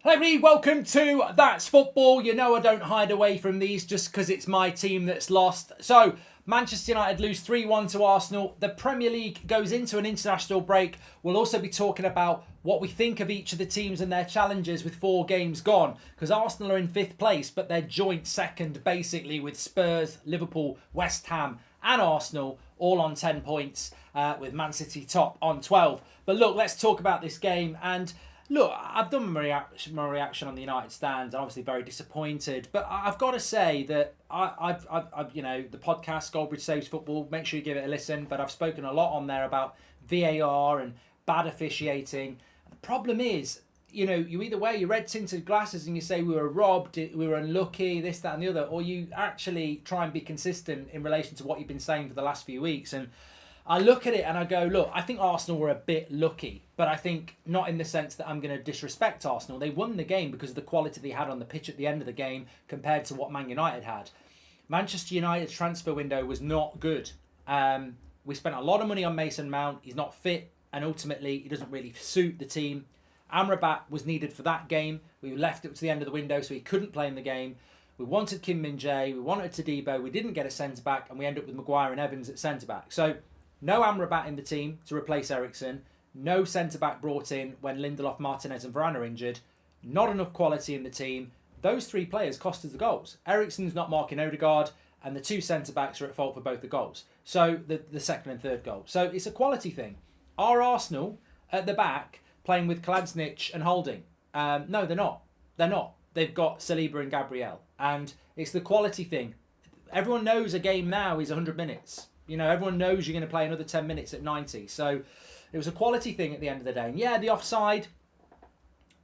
Hello everybody, welcome to That's Football. You know I don't hide away from these just because it's my team that's lost. So, Manchester United lose 3-1 to Arsenal. The Premier League goes into an international break. We'll also be talking about what we think of each of the teams and their challenges with 4 games gone. Because Arsenal are in 5th place, but they're joint second basically with Spurs, Liverpool, West Ham and Arsenal all on 10 points with Man City top on 12. But look, let's talk about this game. And look, I've done my reaction on the United stand. I'm obviously very disappointed, but I've got to say that I've the podcast Goldbridge Saves Football. Make sure you give it a listen. But I've spoken a lot on there about VAR and bad officiating. The problem is, you either wear your red tinted glasses and you say we were robbed, we were unlucky, this, that, and the other, or you actually try and be consistent in relation to what you've been saying for the last few weeks. And I look at it and I go, look, I think Arsenal were a bit lucky, but I think not in the sense that I'm going to disrespect Arsenal. They won the game because of the quality they had on the pitch at the end of the game compared to what Man United had. Manchester United's transfer window was not good. We spent a lot of money on Mason Mount. He's not fit, and ultimately he doesn't really suit the team. Amrabat was needed for that game. We left it to the end of the window, so he couldn't play in the game. We wanted Kim Min-jae, we wanted Todibo, we didn't get a centre-back, and we ended up with Maguire and Evans at centre-back. So no Amrabat in the team to replace Eriksen. No centre-back brought in when Lindelof, Martinez and Varane are injured. Not enough quality in the team. Those 3 players cost us the goals. Eriksen's not marking Odegaard, and the 2 centre-backs are at fault for both the goals. So the second and third goal. So it's a quality thing. Are Arsenal at the back playing with Kolasinac and Holding? No, they're not. They're not. They've got Saliba and Gabriel. And it's the quality thing. Everyone knows a game now is 100 minutes. Everyone knows you're going to play another 10 minutes at 90. So it was a quality thing at the end of the day. And yeah, the offside,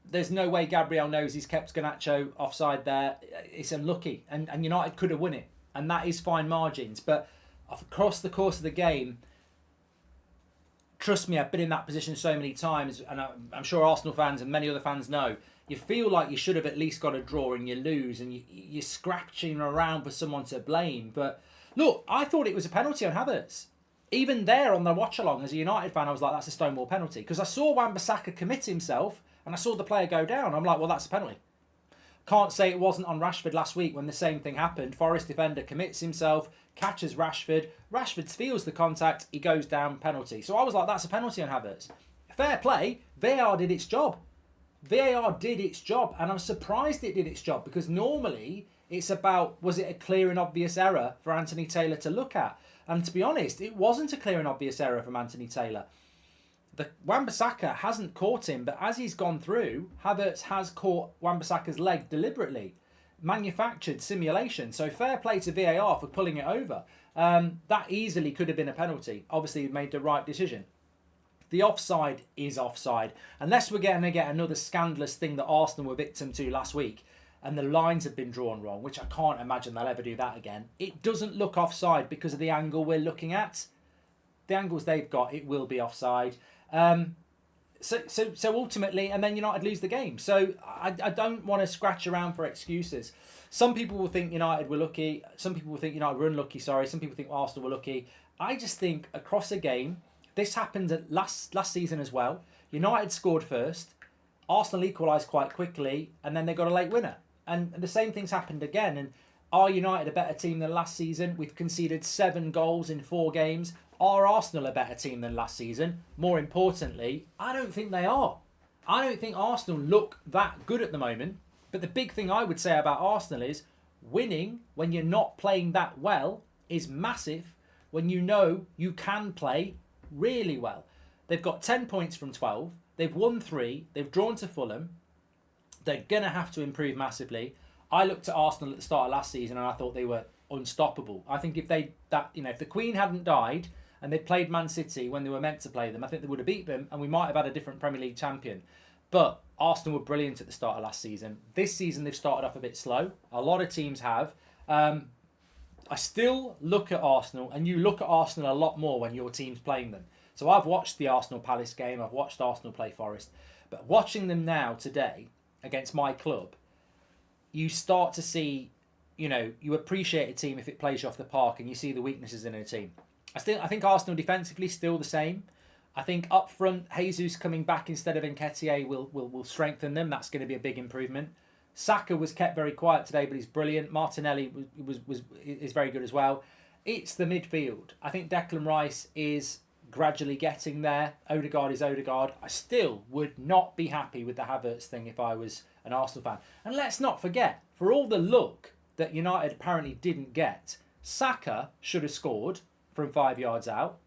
there's no way Gabriel knows he's kept Garnacho offside there. It's unlucky. And United could have won it. And that is fine margins. But across the course of the game, trust me, I've been in that position so many times. And I'm sure Arsenal fans and many other fans know. You feel like you should have at least got a draw and you lose. And you're scratching around for someone to blame. But look, I thought it was a penalty on Havertz. Even there on the watch-along, as a United fan, I was like, that's a Stonewall penalty. Because I saw Wan-Bissaka commit himself, and I saw the player go down. I'm like, well, that's a penalty. Can't say it wasn't on Rashford last week when the same thing happened. Forest defender commits himself, catches Rashford. Rashford feels the contact, he goes down, penalty. So I was like, that's a penalty on Havertz. Fair play, VAR did its job. VAR did its job, and I'm surprised it did its job, because normally it's about, was it a clear and obvious error for Anthony Taylor to look at? And to be honest, it wasn't a clear and obvious error from Anthony Taylor. The Wan-Bissaka hasn't caught him, but as he's gone through, Havertz has caught Wan-Bissaka's leg deliberately. Manufactured simulation. So fair play to VAR for pulling it over. That easily could have been a penalty. Obviously, he made the right decision. The offside is offside. Unless we're going to get another scandalous thing that Arsenal were victim to last week, and the lines have been drawn wrong, which I can't imagine they'll ever do that again. It doesn't look offside because of the angle we're looking at. The angles they've got, it will be offside. So ultimately, and then United lose the game. So I don't want to scratch around for excuses. Some people will think United were lucky. Some people will think United were unlucky, sorry. Some people think Arsenal were lucky. I just think across a game, this happened at last season as well. United scored first. Arsenal equalised quite quickly, and then they got a late winner. And the same thing's happened again. And are United a better team than last season? We've conceded 7 goals in 4 games. Are Arsenal a better team than last season? More importantly, I don't think they are. I don't think Arsenal look that good at the moment. But the big thing I would say about Arsenal is winning when you're not playing that well is massive when you know you can play really well. They've got 10 points from 12. They've won 3. They've drawn to Fulham. They're going to have to improve massively. I looked at Arsenal at the start of last season and I thought they were unstoppable. I think if the Queen hadn't died and they played Man City when they were meant to play them, I think they would have beat them and we might have had a different Premier League champion. But Arsenal were brilliant at the start of last season. This season they've started off a bit slow. A lot of teams have. I still look at Arsenal, and you look at Arsenal a lot more when your team's playing them. So I've watched the Arsenal Palace game. I've watched Arsenal play Forest. But watching them now today against my club, you start to see, you appreciate a team if it plays you off the park and you see the weaknesses in a team. I think Arsenal defensively still the same. I think up front, Jesus coming back instead of Nketiah will strengthen them. That's going to be a big improvement. Saka was kept very quiet today, but he's brilliant. Martinelli is very good as well. It's the midfield. I think Declan Rice is gradually getting there. Odegaard is Odegaard. I still would not be happy with the Havertz thing if I was an Arsenal fan. And let's not forget, for all the luck that United apparently didn't get, Saka should have scored from 5 yards out,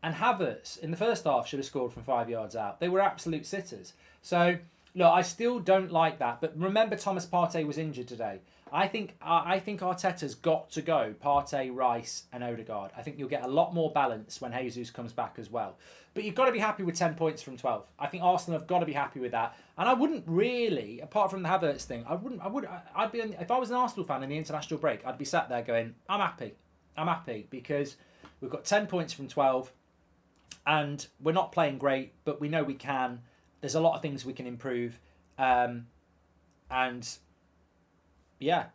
and Havertz in the first half should have scored from 5 yards out. They were absolute sitters. So, look, I still don't like that. But remember, Thomas Partey was injured today. I think Arteta's got to go Partey, Rice and Odegaard. I think you'll get a lot more balance when Jesus comes back as well. But you've got to be happy with 10 points from 12. I think Arsenal have got to be happy with that. And I wouldn't really, apart from the Havertz thing, I'd be, if I was an Arsenal fan in the international break, I'd be sat there going, I'm happy because we've got 10 points from 12 and we're not playing great, but we know we can. There's a lot of things we can improve. And yeah,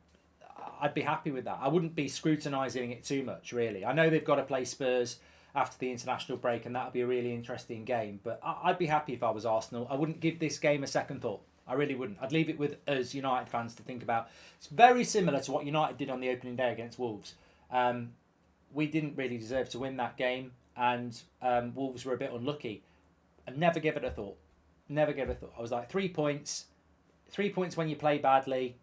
I'd be happy with that. I wouldn't be scrutinising it too much, really. I know they've got to play Spurs after the international break, and that'll be a really interesting game. But I'd be happy if I was Arsenal. I wouldn't give this game a second thought. I really wouldn't. I'd leave it with us United fans to think about. It's very similar to what United did on the opening day against Wolves. We didn't really deserve to win that game, and Wolves were a bit unlucky. I never gave it a thought. Never gave it a thought. I was like, 3 points. 3 points when you play badly.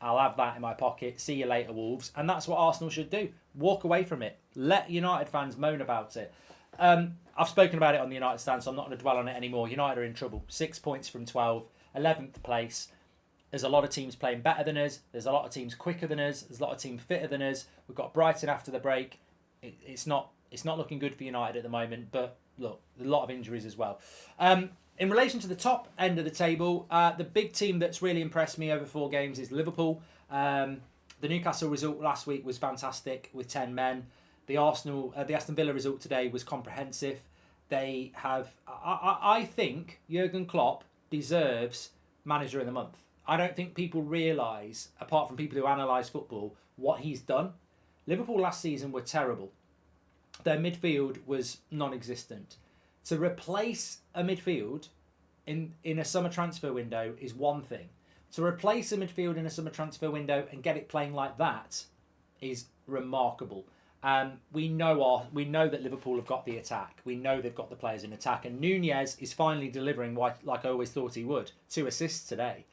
I'll have that in my pocket. See you later, Wolves. And that's what Arsenal should do. Walk away from it. Let United fans moan about it. I've spoken about it on the United stand, so I'm not going to dwell on it anymore. United are in trouble. 6 points from 12. 11th place. There's a lot of teams playing better than us. There's a lot of teams quicker than us. There's a lot of teams fitter than us. We've got Brighton after the break. It's not looking good for United at the moment. But look, a lot of injuries as well. In relation to the top end of the table, the big team that's really impressed me over 4 games is Liverpool. The Newcastle result last week was fantastic with 10 men. The Aston Villa result today was comprehensive. They have, I think, Jurgen Klopp deserves Manager of the Month. I don't think people realise, apart from people who analyse football, what he's done. Liverpool last season were terrible. Their midfield was non-existent. To replace a midfield in a summer transfer window is one thing. To replace a midfield in a summer transfer window and get it playing like that is remarkable. We know that Liverpool have got the attack. We know they've got the players in attack. And Nunez is finally delivering like I always thought he would. 2 assists today.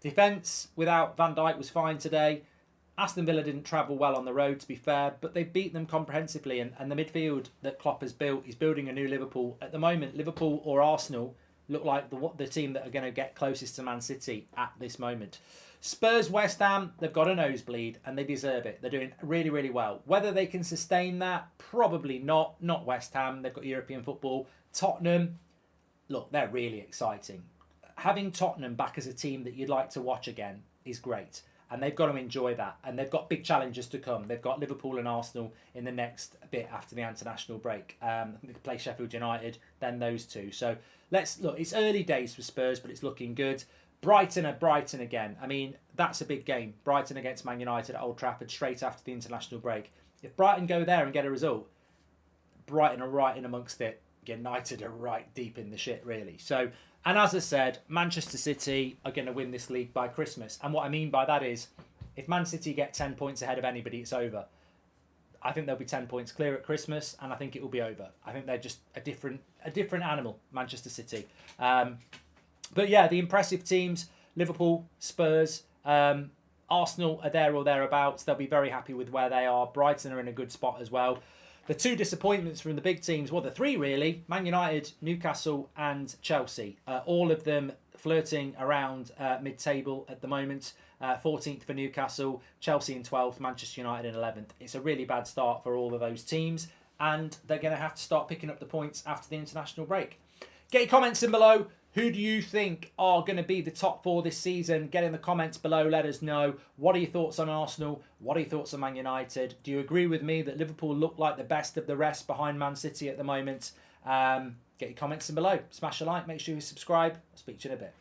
Defence without Van Dijk was fine today. Aston Villa didn't travel well on the road, to be fair, but they beat them comprehensively. And the midfield that Klopp has built, he's building a new Liverpool. At the moment, Liverpool or Arsenal look like the team that are going to get closest to Man City at this moment. Spurs, West Ham, they've got a nosebleed and they deserve it. They're doing really, really well. Whether they can sustain that, probably not. Not West Ham, they've got European football. Tottenham, look, they're really exciting. Having Tottenham back as a team that you'd like to watch again is great. And they've got to enjoy that. And they've got big challenges to come. They've got Liverpool and Arsenal in the next bit after the international break. I think they play Sheffield United, then those two. So let's look. It's early days for Spurs, but it's looking good. Brighton are Brighton again. I mean, that's a big game. Brighton against Man United at Old Trafford straight after the international break. If Brighton go there and get a result, Brighton are right in amongst it. United are right deep in the shit, really. So, and as I said, Manchester City are going to win this league by Christmas. And what I mean by that is, if Man City get 10 points ahead of anybody, it's over. I think they'll be 10 points clear at Christmas, and I think it will be over. I think they're just a different animal, Manchester City. But yeah, the impressive teams, Liverpool, Spurs, Arsenal are there or thereabouts. They'll be very happy with where they are. Brighton are in a good spot as well. The 2 disappointments from the big teams, well, the 3 really, Man United, Newcastle and Chelsea. All of them flirting around mid-table at the moment. 14th for Newcastle, Chelsea in 12th, Manchester United in 11th. It's a really bad start for all of those teams, and they're going to have to start picking up the points after the international break. Get your comments in below. Who do you think are going to be the top 4 this season? Get in the comments below. Let us know. What are your thoughts on Arsenal? What are your thoughts on Man United? Do you agree with me that Liverpool look like the best of the rest behind Man City at the moment? Get your comments in below. Smash a like. Make sure you subscribe. I'll speak to you in a bit.